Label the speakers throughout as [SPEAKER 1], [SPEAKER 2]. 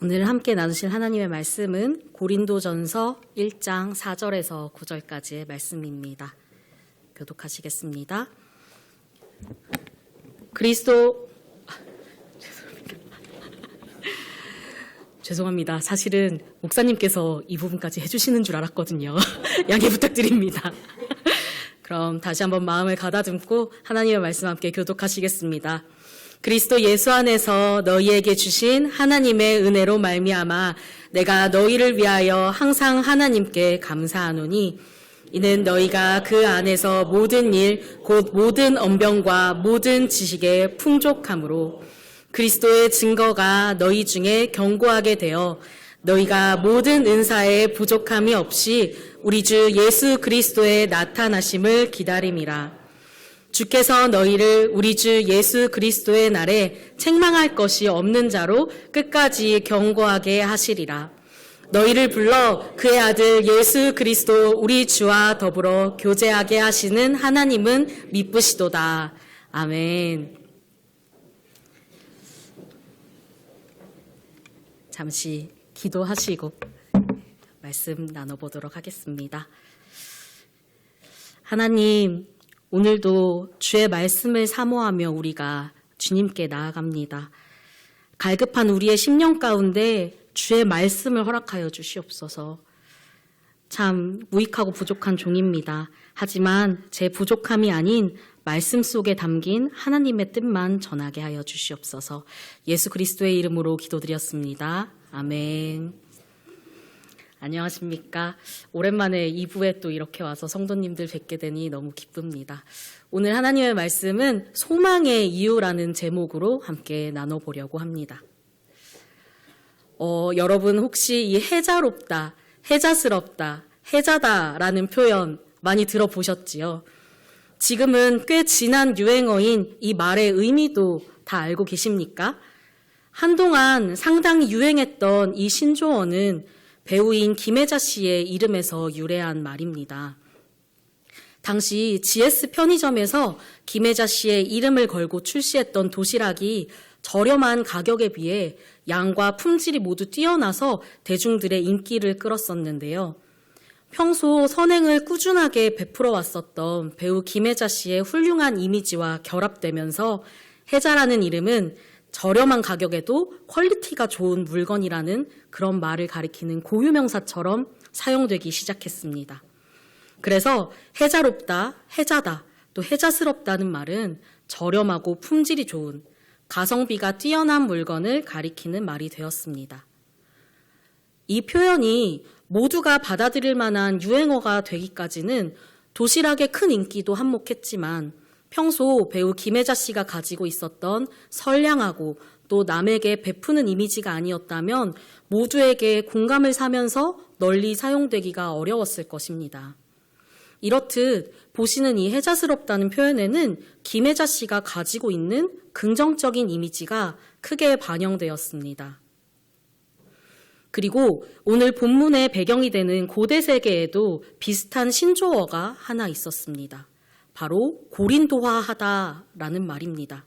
[SPEAKER 1] 오늘 함께 나누실 하나님의 말씀은 고린도전서 1장 4절에서 9절까지의 말씀입니다. 교독하시겠습니다. 죄송합니다. 사실은 목사님께서 이 부분까지 해주시는 줄 알았거든요. 양해 부탁드립니다. 그럼 다시 한번 마음을 가다듬고 하나님의 말씀 함께 교독하시겠습니다. 그리스도 예수 안에서 너희에게 주신 하나님의 은혜로 말미암아 내가 너희를 위하여 항상 하나님께 감사하노니 이는 너희가 그 안에서 모든 일 곧 모든 언변과 모든 지식에 풍족함으로 그리스도의 증거가 너희 중에 견고하게 되어 너희가 모든 은사에 부족함이 없이 우리 주 예수 그리스도의 나타나심을 기다림이라. 주께서 너희를 우리 주 예수 그리스도의 날에 책망할 것이 없는 자로 끝까지 견고하게 하시리라. 너희를 불러 그의 아들 예수 그리스도 우리 주와 더불어 교제하게 하시는 하나님은 미쁘시도다. 아멘. 잠시 기도하시고 말씀 나눠보도록 하겠습니다. 하나님, 오늘도 주의 말씀을 사모하며 우리가 주님께 나아갑니다. 갈급한 우리의 심령 가운데 주의 말씀을 허락하여 주시옵소서. 참 무익하고 부족한 종입니다. 하지만 제 부족함이 아닌 말씀 속에 담긴 하나님의 뜻만 전하게 하여 주시옵소서. 예수 그리스도의 이름으로 기도드렸습니다. 아멘. 안녕하십니까. 오랜만에 2부에 또 이렇게 와서 성도님들 뵙게 되니 너무 기쁩니다. 오늘 하나님의 말씀은 소망의 이유라는 제목으로 함께 나눠보려고 합니다. 여러분 혹시 이 해자롭다, 해자스럽다, 해자다라는 표현 많이 들어보셨지요? 지금은 꽤 지난 유행어인 이 말의 의미도 다 알고 계십니까? 한동안 상당히 유행했던 이 신조어는 배우인 김혜자 씨의 이름에서 유래한 말입니다. 당시 GS 편의점에서 김혜자 씨의 이름을 걸고 출시했던 도시락이 저렴한 가격에 비해 양과 품질이 모두 뛰어나서 대중들의 인기를 끌었었는데요. 평소 선행을 꾸준하게 베풀어 왔었던 배우 김혜자 씨의 훌륭한 이미지와 결합되면서 혜자라는 이름은 저렴한 가격에도 퀄리티가 좋은 물건이라는 그런 말을 가리키는 고유명사처럼 사용되기 시작했습니다. 그래서 해자롭다, 해자다, 또 해자스럽다는 말은 저렴하고 품질이 좋은 가성비가 뛰어난 물건을 가리키는 말이 되었습니다. 이 표현이 모두가 받아들일 만한 유행어가 되기까지는 도시락의 큰 인기도 한몫했지만 평소 배우 김혜자 씨가 가지고 있었던 선량하고 또 남에게 베푸는 이미지가 아니었다면 모두에게 공감을 사면서 널리 사용되기가 어려웠을 것입니다. 이렇듯 보시는 이 해자스럽다는 표현에는 김혜자 씨가 가지고 있는 긍정적인 이미지가 크게 반영되었습니다. 그리고 오늘 본문의 배경이 되는 고대 세계에도 비슷한 신조어가 하나 있었습니다. 바로 고린도화하다라는 말입니다.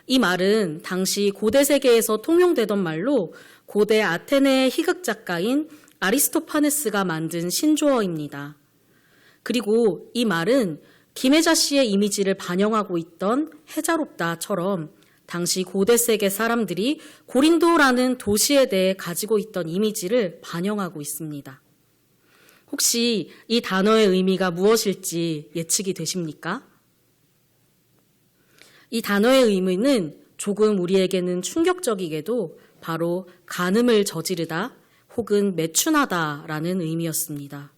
[SPEAKER 1] 이 말은 당시 고대 세계에서 통용되던 말로 고대 아테네의 희극 작가인 아리스토파네스가 만든 신조어입니다. 그리고 이 말은 김혜자 씨의 이미지를 반영하고 있던 해자롭다처럼 당시 고대 세계 사람들이 고린도라는 도시에 대해 가지고 있던 이미지를 반영하고 있습니다. 혹시 이 단어의 의미가 무엇일지 예측이 되십니까? 이 단어의 의미는 조금 우리에게는 충격적이게도 바로 간음을 저지르다 혹은 매춘하다라는 의미였습니다.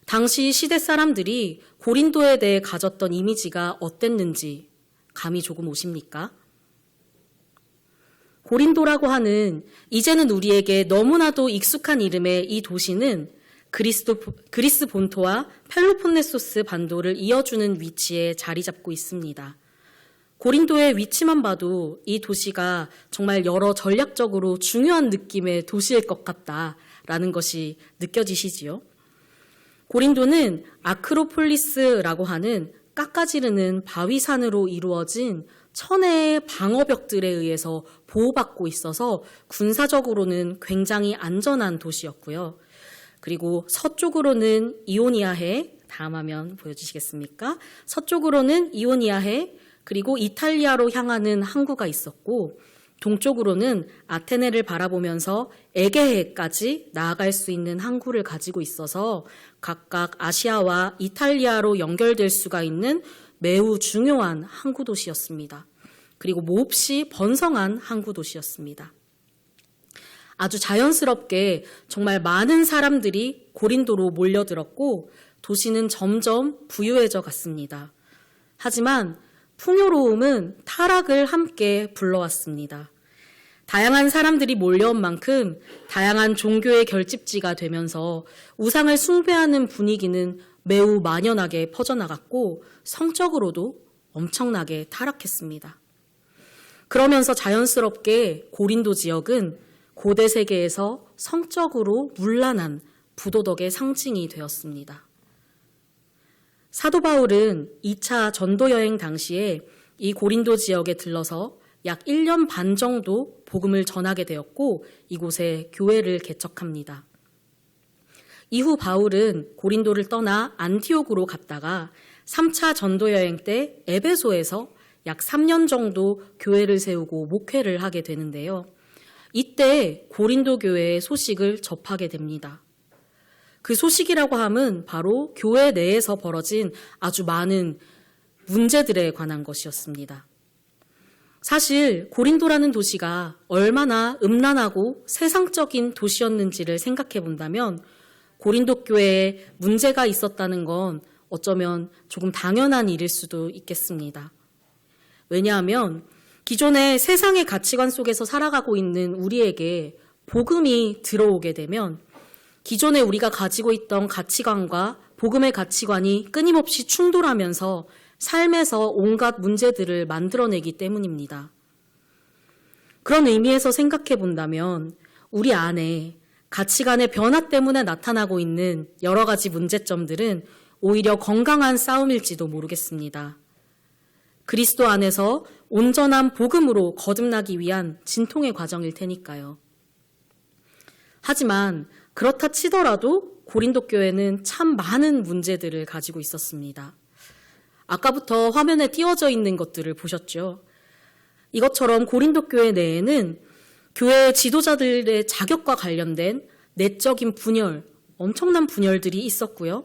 [SPEAKER 1] 당시 시대 사람들이 고린도에 대해 가졌던 이미지가 어땠는지 감이 조금 오십니까? 고린도라고 하는 이제는 우리에게 너무나도 익숙한 이름의 이 도시는 그리스 본토와 펠로폰네소스 반도를 이어주는 위치에 자리 잡고 있습니다. 고린도의 위치만 봐도 이 도시가 정말 여러 전략적으로 중요한 느낌의 도시일 것 같다라는 것이 느껴지시지요? 고린도는 아크로폴리스라고 하는 깎아지르는 바위산으로 이루어진 천혜의 방어벽들에 의해서 보호받고 있어서 군사적으로는 굉장히 안전한 도시였고요. 그리고 서쪽으로는 이오니아해, 다음 화면 보여주시겠습니까? 서쪽으로는 이오니아해, 그리고 이탈리아로 향하는 항구가 있었고, 동쪽으로는 아테네를 바라보면서 에게해까지 나아갈 수 있는 항구를 가지고 있어서 각각 아시아와 이탈리아로 연결될 수가 있는 매우 중요한 항구 도시였습니다. 그리고 몹시 번성한 항구 도시였습니다. 아주 자연스럽게 정말 많은 사람들이 고린도로 몰려들었고 도시는 점점 부유해져 갔습니다. 하지만 풍요로움은 타락을 함께 불러왔습니다. 다양한 사람들이 몰려온 만큼 다양한 종교의 결집지가 되면서 우상을 숭배하는 분위기는 매우 만연하게 퍼져나갔고 성적으로도 엄청나게 타락했습니다. 그러면서 자연스럽게 고린도 지역은 고대 세계에서 성적으로 문란한 부도덕의 상징이 되었습니다. 사도 바울은 2차 전도 여행 당시에 이 고린도 지역에 들러서 약 1년 반 정도 복음을 전하게 되었고 이곳에 교회를 개척합니다. 이후 바울은 고린도를 떠나 안티옥으로 갔다가 3차 전도 여행 때 에베소에서 약 3년 정도 교회를 세우고 목회를 하게 되는데요. 이때 고린도 교회의 소식을 접하게 됩니다. 그 소식이라고 함은 바로 교회 내에서 벌어진 아주 많은 문제들에 관한 것이었습니다. 사실 고린도라는 도시가 얼마나 음란하고 세상적인 도시였는지를 생각해 본다면 고린도 교회에 문제가 있었다는 건 어쩌면 조금 당연한 일일 수도 있겠습니다. 왜냐하면 기존의 세상의 가치관 속에서 살아가고 있는 우리에게 복음이 들어오게 되면 기존에 우리가 가지고 있던 가치관과 복음의 가치관이 끊임없이 충돌하면서 삶에서 온갖 문제들을 만들어내기 때문입니다. 그런 의미에서 생각해 본다면 우리 안에 가치관의 변화 때문에 나타나고 있는 여러 가지 문제점들은 오히려 건강한 싸움일지도 모르겠습니다. 그리스도 안에서 온전한 복음으로 거듭나기 위한 진통의 과정일 테니까요. 하지만 그렇다 치더라도 고린도 교회는 참 많은 문제들을 가지고 있었습니다. 아까부터 화면에 띄워져 있는 것들을 보셨죠? 이것처럼 고린도 교회 내에는 교회 지도자들의 자격과 관련된 내적인 분열, 엄청난 분열들이 있었고요.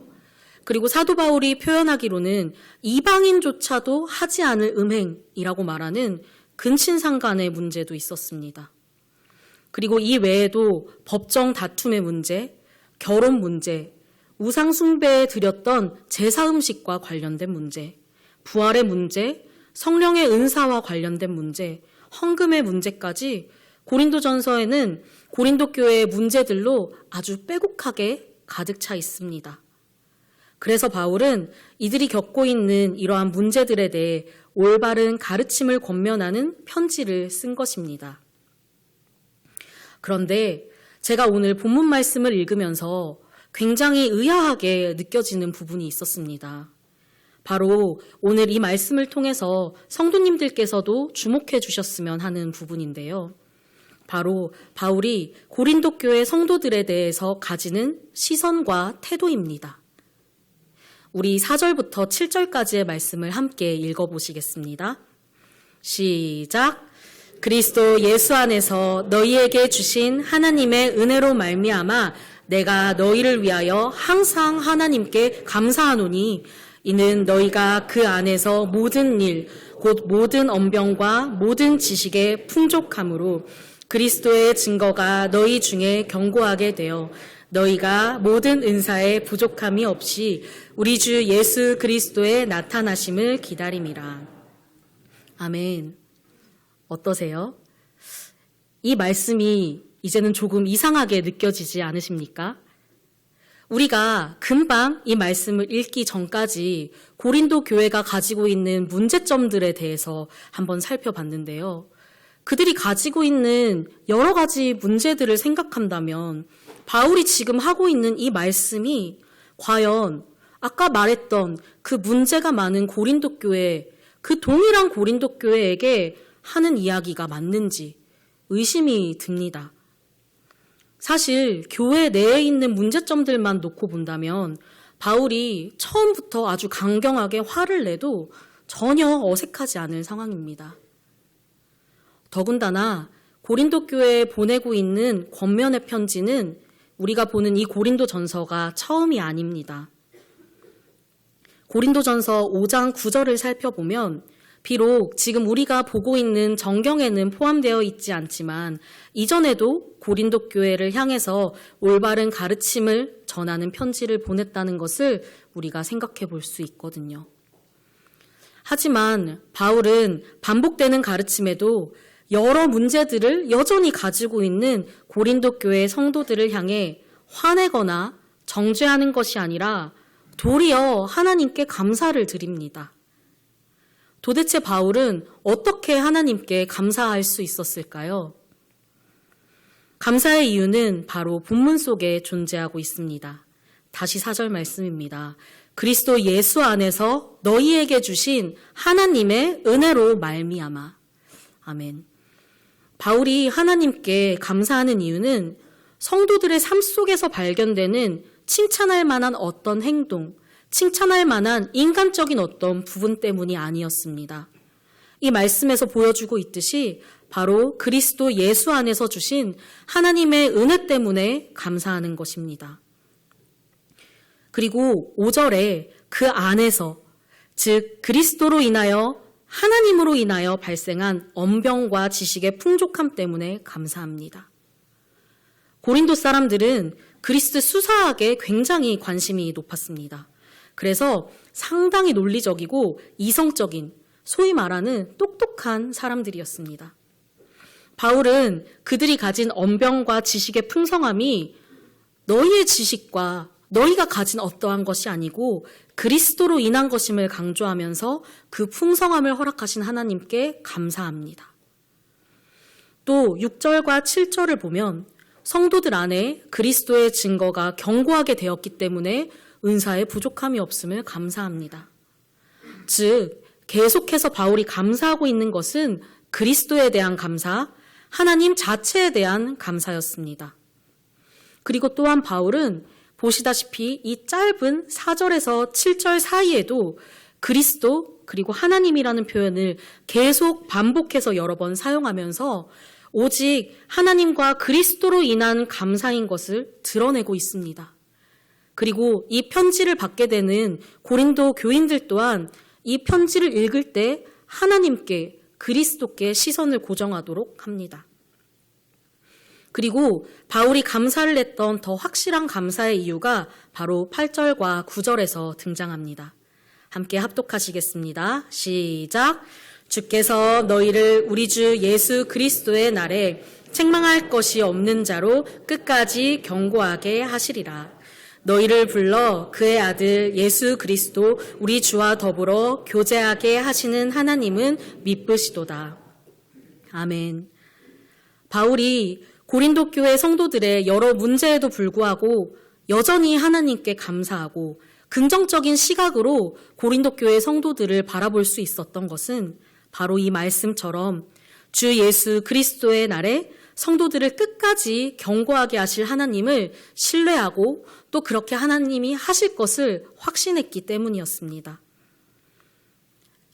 [SPEAKER 1] 그리고 사도 바울이 표현하기로는 이방인조차도 하지 않을 음행이라고 말하는 근친상간의 문제도 있었습니다. 그리고 이 외에도 법정 다툼의 문제, 결혼 문제, 우상 숭배에 드렸던 제사 음식과 관련된 문제, 부활의 문제, 성령의 은사와 관련된 문제, 헌금의 문제까지 고린도전서에는 고린도 교회의 문제들로 아주 빼곡하게 가득 차 있습니다. 그래서 바울은 이들이 겪고 있는 이러한 문제들에 대해 올바른 가르침을 권면하는 편지를 쓴 것입니다. 그런데 제가 오늘 본문 말씀을 읽으면서 굉장히 의아하게 느껴지는 부분이 있었습니다. 바로 오늘 이 말씀을 통해서 성도님들께서도 주목해 주셨으면 하는 부분인데요. 바로 바울이 고린도 교회 성도들에 대해서 가지는 시선과 태도입니다. 우리 4절부터 7절까지의 말씀을 함께 읽어보시겠습니다. 시작. 그리스도 예수 안에서 너희에게 주신 하나님의 은혜로 말미암아 내가 너희를 위하여 항상 하나님께 감사하노니 이는 너희가 그 안에서 모든 일, 곧 모든 언병과 모든 지식에 풍족함으로 그리스도의 증거가 너희 중에 견고하게 되어 너희가 모든 은사에 부족함이 없이 우리 주 예수 그리스도의 나타나심을 기다림이라. 아멘. 어떠세요? 이 말씀이 이제는 조금 이상하게 느껴지지 않으십니까? 우리가 금방 이 말씀을 읽기 전까지 고린도 교회가 가지고 있는 문제점들에 대해서 한번 살펴봤는데요. 그들이 가지고 있는 여러 가지 문제들을 생각한다면 바울이 지금 하고 있는 이 말씀이 과연 아까 말했던 그 문제가 많은 고린도 교회, 그 동일한 고린도 교회에게 하는 이야기가 맞는지 의심이 듭니다. 사실 교회 내에 있는 문제점들만 놓고 본다면 바울이 처음부터 아주 강경하게 화를 내도 전혀 어색하지 않은 상황입니다. 더군다나 고린도 교회에 보내고 있는 권면의 편지는 우리가 보는 이 고린도 전서가 처음이 아닙니다. 고린도 전서 5장 9절을 살펴보면 비록 지금 우리가 보고 있는 정경에는 포함되어 있지 않지만 이전에도 고린도 교회를 향해서 올바른 가르침을 전하는 편지를 보냈다는 것을 우리가 생각해 볼 수 있거든요. 하지만 바울은 반복되는 가르침에도 여러 문제들을 여전히 가지고 있는 고린도 교회 성도들을 향해 화내거나 정죄하는 것이 아니라 도리어 하나님께 감사를 드립니다. 도대체 바울은 어떻게 하나님께 감사할 수 있었을까요? 감사의 이유는 바로 본문 속에 존재하고 있습니다. 다시 4절 말씀입니다. 그리스도 예수 안에서 너희에게 주신 하나님의 은혜로 말미암아. 아멘. 바울이 하나님께 감사하는 이유는 성도들의 삶 속에서 발견되는 칭찬할 만한 어떤 행동, 칭찬할 만한 인간적인 어떤 부분 때문이 아니었습니다. 이 말씀에서 보여주고 있듯이 바로 그리스도 예수 안에서 주신 하나님의 은혜 때문에 감사하는 것입니다. 그리고 5절에 그 안에서, 즉 그리스도로 인하여 하나님으로 인하여 발생한 언병과 지식의 풍족함 때문에 감사합니다. 고린도 사람들은 그리스도 수사학에 굉장히 관심이 높았습니다. 그래서 상당히 논리적이고 이성적인, 소위 말하는 똑똑한 사람들이었습니다. 바울은 그들이 가진 언병과 지식의 풍성함이 너희의 지식과 너희가 가진 어떠한 것이 아니고 그리스도로 인한 것임을 강조하면서 그 풍성함을 허락하신 하나님께 감사합니다. 또 6절과 7절을 보면 성도들 안에 그리스도의 증거가 견고하게 되었기 때문에 은사에 부족함이 없음을 감사합니다. 즉 계속해서 바울이 감사하고 있는 것은 그리스도에 대한 감사, 하나님 자체에 대한 감사였습니다. 그리고 또한 바울은 보시다시피 이 짧은 4절에서 7절 사이에도 그리스도 그리고 하나님이라는 표현을 계속 반복해서 여러 번 사용하면서 오직 하나님과 그리스도로 인한 감사인 것을 드러내고 있습니다. 그리고 이 편지를 받게 되는 고린도 교인들 또한 이 편지를 읽을 때 하나님께 그리스도께 시선을 고정하도록 합니다. 그리고 바울이 감사를 했던 더 확실한 감사의 이유가 바로 8절과 9절에서 등장합니다. 함께 합독하시겠습니다. 시작. 주께서 너희를 우리 주 예수 그리스도의 날에 책망할 것이 없는 자로 끝까지 경고하게 하시리라. 너희를 불러 그의 아들 예수 그리스도 우리 주와 더불어 교제하게 하시는 하나님은 미쁘시도다. 아멘. 바울이 고린도 교회 성도들의 여러 문제에도 불구하고 여전히 하나님께 감사하고 긍정적인 시각으로 고린도 교회 성도들을 바라볼 수 있었던 것은 바로 이 말씀처럼 주 예수 그리스도의 날에 성도들을 끝까지 경고하게 하실 하나님을 신뢰하고 또 그렇게 하나님이 하실 것을 확신했기 때문이었습니다.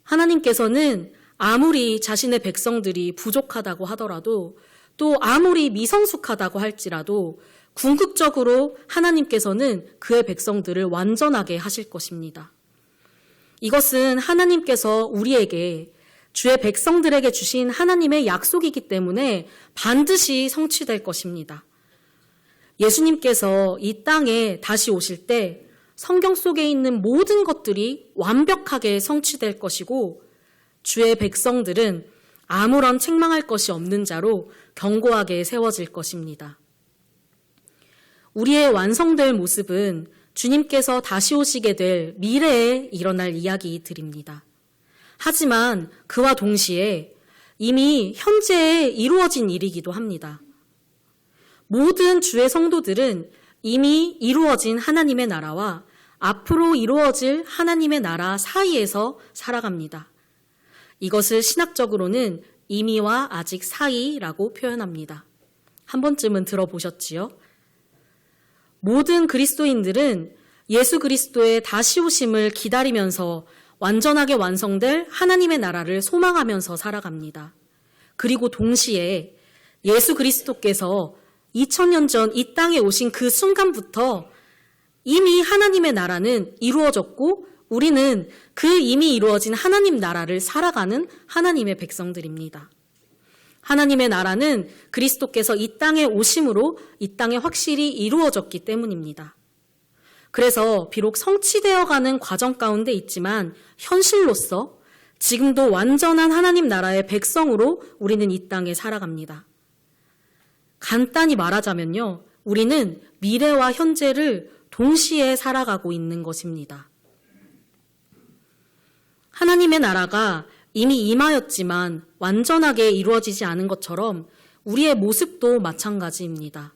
[SPEAKER 1] 하나님께서는 아무리 자신의 백성들이 부족하다고 하더라도 또 아무리 미성숙하다고 할지라도 궁극적으로 하나님께서는 그의 백성들을 완전하게 하실 것입니다. 이것은 하나님께서 우리에게 주의 백성들에게 주신 하나님의 약속이기 때문에 반드시 성취될 것입니다. 예수님께서 이 땅에 다시 오실 때 성경 속에 있는 모든 것들이 완벽하게 성취될 것이고 주의 백성들은 아무런 책망할 것이 없는 자로 견고하게 세워질 것입니다. 우리의 완성될 모습은 주님께서 다시 오시게 될 미래에 일어날 이야기들입니다. 하지만 그와 동시에 이미 현재에 이루어진 일이기도 합니다. 모든 주의 성도들은 이미 이루어진 하나님의 나라와 앞으로 이루어질 하나님의 나라 사이에서 살아갑니다. 이것을 신학적으로는 이미와 아직 사이라고 표현합니다. 한 번쯤은 들어보셨지요? 모든 그리스도인들은 예수 그리스도의 다시 오심을 기다리면서 완전하게 완성될 하나님의 나라를 소망하면서 살아갑니다. 그리고 동시에 예수 그리스도께서 2000년 전 이 땅에 오신 그 순간부터 이미 하나님의 나라는 이루어졌고 우리는 그 이미 이루어진 하나님 나라를 살아가는 하나님의 백성들입니다. 하나님의 나라는 그리스도께서 이 땅에 오심으로 이 땅에 확실히 이루어졌기 때문입니다. 그래서 비록 성취되어가는 과정 가운데 있지만 현실로서 지금도 완전한 하나님 나라의 백성으로 우리는 이 땅에 살아갑니다. 간단히 말하자면요, 우리는 미래와 현재를 동시에 살아가고 있는 것입니다. 하나님의 나라가 이미 임하였지만 완전하게 이루어지지 않은 것처럼 우리의 모습도 마찬가지입니다.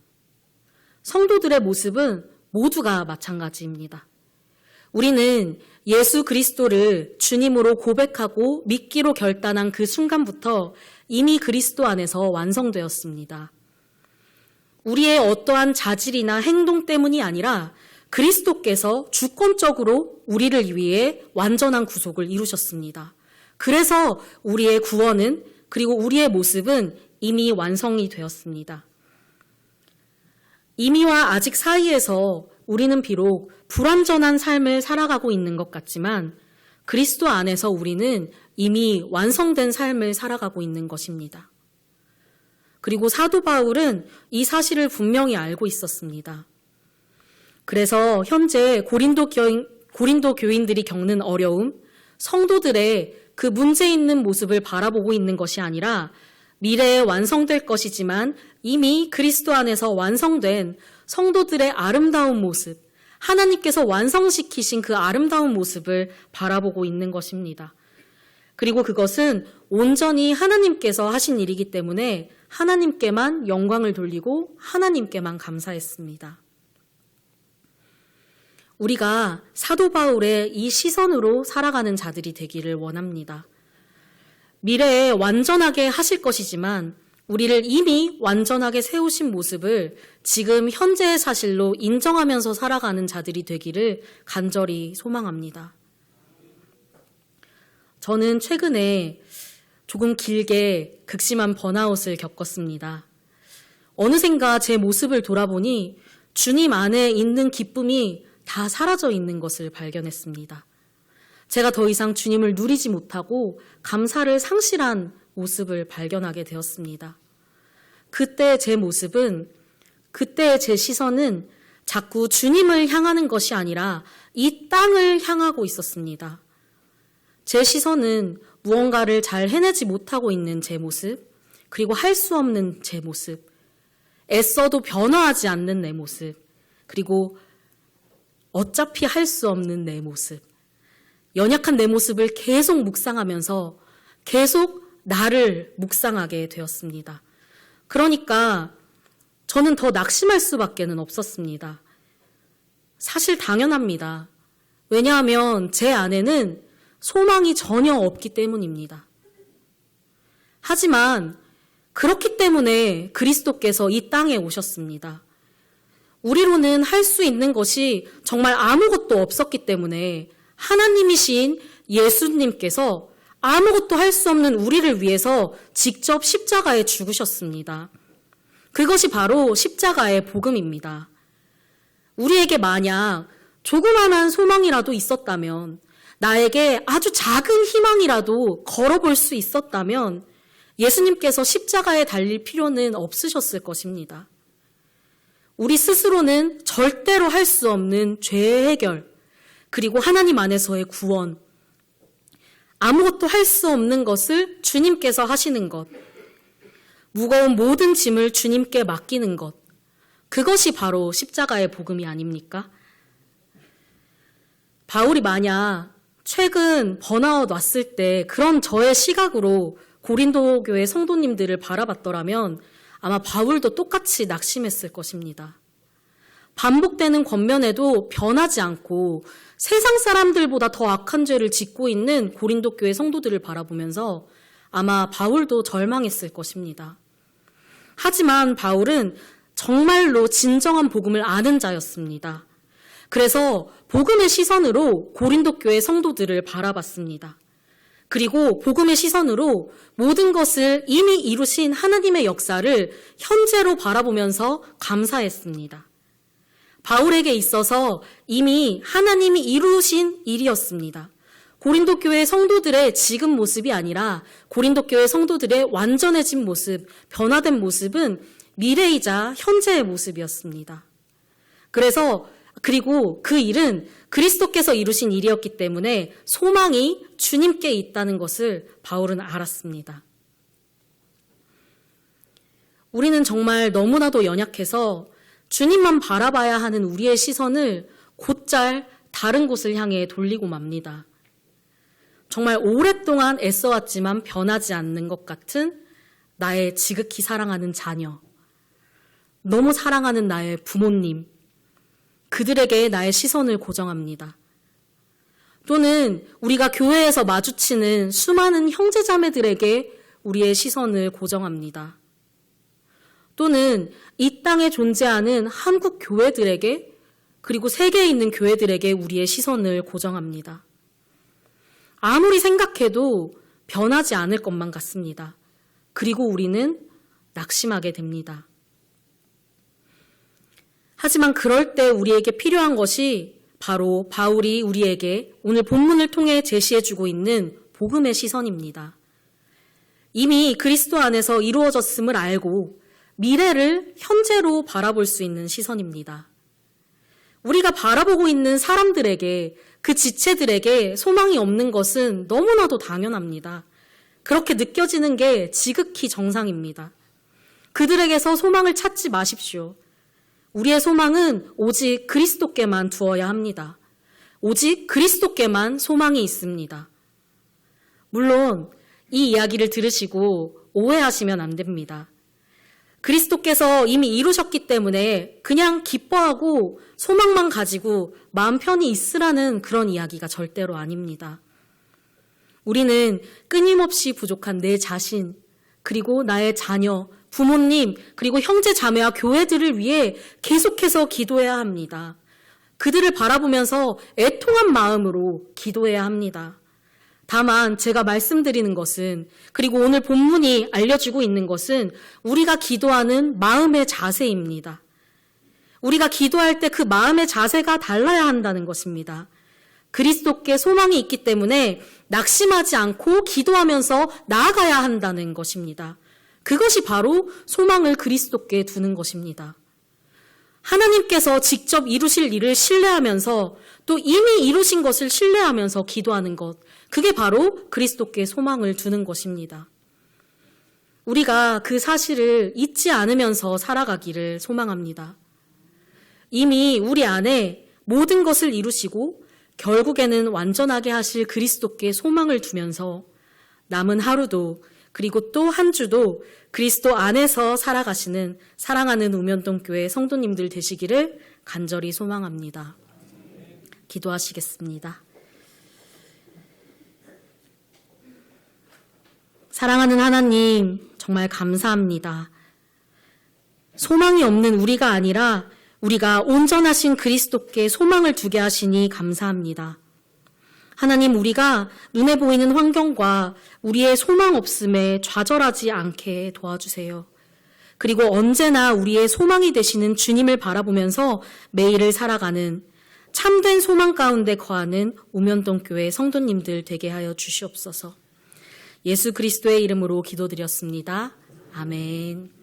[SPEAKER 1] 성도들의 모습은 모두가 마찬가지입니다. 우리는 예수 그리스도를 주님으로 고백하고 믿기로 결단한 그 순간부터 이미 그리스도 안에서 완성되었습니다. 우리의 어떠한 자질이나 행동 때문이 아니라 그리스도께서 주권적으로 우리를 위해 완전한 구속을 이루셨습니다. 그래서 우리의 구원은 그리고 우리의 모습은 이미 완성이 되었습니다. 이미와 아직 사이에서 우리는 비록 불완전한 삶을 살아가고 있는 것 같지만 그리스도 안에서 우리는 이미 완성된 삶을 살아가고 있는 것입니다. 그리고 사도 바울은 이 사실을 분명히 알고 있었습니다. 그래서 현재 고린도 교인들이 겪는 어려움, 성도들의 그 문제 있는 모습을 바라보고 있는 것이 아니라 미래에 완성될 것이지만 이미 그리스도 안에서 완성된 성도들의 아름다운 모습, 하나님께서 완성시키신 그 아름다운 모습을 바라보고 있는 것입니다. 그리고 그것은 온전히 하나님께서 하신 일이기 때문에 하나님께만 영광을 돌리고 하나님께만 감사했습니다. 우리가 사도 바울의 이 시선으로 살아가는 자들이 되기를 원합니다. 미래에 완전하게 하실 것이지만 우리를 이미 완전하게 세우신 모습을 지금 현재의 사실로 인정하면서 살아가는 자들이 되기를 간절히 소망합니다. 저는 최근에 조금 길게 극심한 번아웃을 겪었습니다. 어느샌가 제 모습을 돌아보니 주님 안에 있는 기쁨이 다 사라져 있는 것을 발견했습니다. 제가 더 이상 주님을 누리지 못하고 감사를 상실한 모습을 발견하게 되었습니다. 그때 제 모습은, 그때의 제 시선은 자꾸 주님을 향하는 것이 아니라 이 땅을 향하고 있었습니다. 제 시선은 무언가를 잘 해내지 못하고 있는 제 모습, 그리고 할 수 없는 제 모습, 애써도 변화하지 않는 내 모습, 그리고 어차피 할 수 없는 내 모습, 연약한 내 모습을 계속 묵상하면서 계속 나를 묵상하게 되었습니다. 그러니까 저는 더 낙심할 수밖에는 없었습니다. 사실 당연합니다. 왜냐하면 제 안에는 소망이 전혀 없기 때문입니다. 하지만 그렇기 때문에 그리스도께서 이 땅에 오셨습니다. 우리로는 할 수 있는 것이 정말 아무것도 없었기 때문에 하나님이신 예수님께서 아무것도 할 수 없는 우리를 위해서 직접 십자가에 죽으셨습니다. 그것이 바로 십자가의 복음입니다. 우리에게 만약 조그만한 소망이라도 있었다면, 나에게 아주 작은 희망이라도 걸어볼 수 있었다면 예수님께서 십자가에 달릴 필요는 없으셨을 것입니다. 우리 스스로는 절대로 할 수 없는 죄의 해결, 그리고 하나님 안에서의 구원, 아무것도 할 수 없는 것을 주님께서 하시는 것, 무거운 모든 짐을 주님께 맡기는 것, 그것이 바로 십자가의 복음이 아닙니까? 바울이 만약 최근 번아웃 왔을 때 그런 저의 시각으로 고린도 교회 성도님들을 바라봤더라면 아마 바울도 똑같이 낙심했을 것입니다. 반복되는 권면에도 변하지 않고 세상 사람들보다 더 악한 죄를 짓고 있는 고린도 교회 성도들을 바라보면서 아마 바울도 절망했을 것입니다. 하지만 바울은 정말로 진정한 복음을 아는 자였습니다. 그래서 복음의 시선으로 고린도 교회 성도들을 바라봤습니다. 그리고 복음의 시선으로 모든 것을 이미 이루신 하나님의 역사를 현재로 바라보면서 감사했습니다. 바울에게 있어서 이미 하나님이 이루신 일이었습니다. 고린도 교회 성도들의 지금 모습이 아니라 고린도 교회 성도들의 완전해진 모습, 변화된 모습은 미래이자 현재의 모습이었습니다. 그리고 그 일은 그리스도께서 이루신 일이었기 때문에 소망이 주님께 있다는 것을 바울은 알았습니다. 우리는 정말 너무나도 연약해서 주님만 바라봐야 하는 우리의 시선을 곧잘 다른 곳을 향해 돌리고 맙니다. 정말 오랫동안 애써왔지만 변하지 않는 것 같은 나의 지극히 사랑하는 자녀, 너무 사랑하는 나의 부모님, 그들에게 나의 시선을 고정합니다. 또는 우리가 교회에서 마주치는 수많은 형제자매들에게 우리의 시선을 고정합니다. 또는 이 땅에 존재하는 한국 교회들에게 그리고 세계에 있는 교회들에게 우리의 시선을 고정합니다. 아무리 생각해도 변하지 않을 것만 같습니다. 그리고 우리는 낙심하게 됩니다. 하지만 그럴 때 우리에게 필요한 것이 바로 바울이 우리에게 오늘 본문을 통해 제시해주고 있는 복음의 시선입니다. 이미 그리스도 안에서 이루어졌음을 알고 미래를 현재로 바라볼 수 있는 시선입니다. 우리가 바라보고 있는 사람들에게, 그 지체들에게 소망이 없는 것은 너무나도 당연합니다. 그렇게 느껴지는 게 지극히 정상입니다. 그들에게서 소망을 찾지 마십시오. 우리의 소망은 오직 그리스도께만 두어야 합니다. 오직 그리스도께만 소망이 있습니다. 물론 이 이야기를 들으시고 오해하시면 안 됩니다. 그리스도께서 이미 이루셨기 때문에 그냥 기뻐하고 소망만 가지고 마음 편히 있으라는 그런 이야기가 절대로 아닙니다. 우리는 끊임없이 부족한 내 자신, 그리고 나의 자녀, 부모님, 그리고 형제 자매와 교회들을 위해 계속해서 기도해야 합니다. 그들을 바라보면서 애통한 마음으로 기도해야 합니다. 다만 제가 말씀드리는 것은, 그리고 오늘 본문이 알려주고 있는 것은 우리가 기도하는 마음의 자세입니다. 우리가 기도할 때 그 마음의 자세가 달라야 한다는 것입니다. 그리스도께 소망이 있기 때문에 낙심하지 않고 기도하면서 나아가야 한다는 것입니다. 그것이 바로 소망을 그리스도께 두는 것입니다. 하나님께서 직접 이루실 일을 신뢰하면서 또 이미 이루신 것을 신뢰하면서 기도하는 것, 그게 바로 그리스도께 소망을 두는 것입니다. 우리가 그 사실을 잊지 않으면서 살아가기를 소망합니다. 이미 우리 안에 모든 것을 이루시고 결국에는 완전하게 하실 그리스도께 소망을 두면서 남은 하루도 그리고 또 한 주도 그리스도 안에서 살아가시는 사랑하는 우면동교회 성도님들 되시기를 간절히 소망합니다. 기도하시겠습니다. 사랑하는 하나님, 정말 감사합니다. 소망이 없는 우리가 아니라 우리가 온전하신 그리스도께 소망을 두게 하시니 감사합니다. 하나님, 우리가 눈에 보이는 환경과 우리의 소망 없음에 좌절하지 않게 도와주세요. 그리고 언제나 우리의 소망이 되시는 주님을 바라보면서 매일을 살아가는 참된 소망 가운데 거하는 우면동교회 성도님들 되게 하여 주시옵소서. 예수 그리스도의 이름으로 기도드렸습니다. 아멘.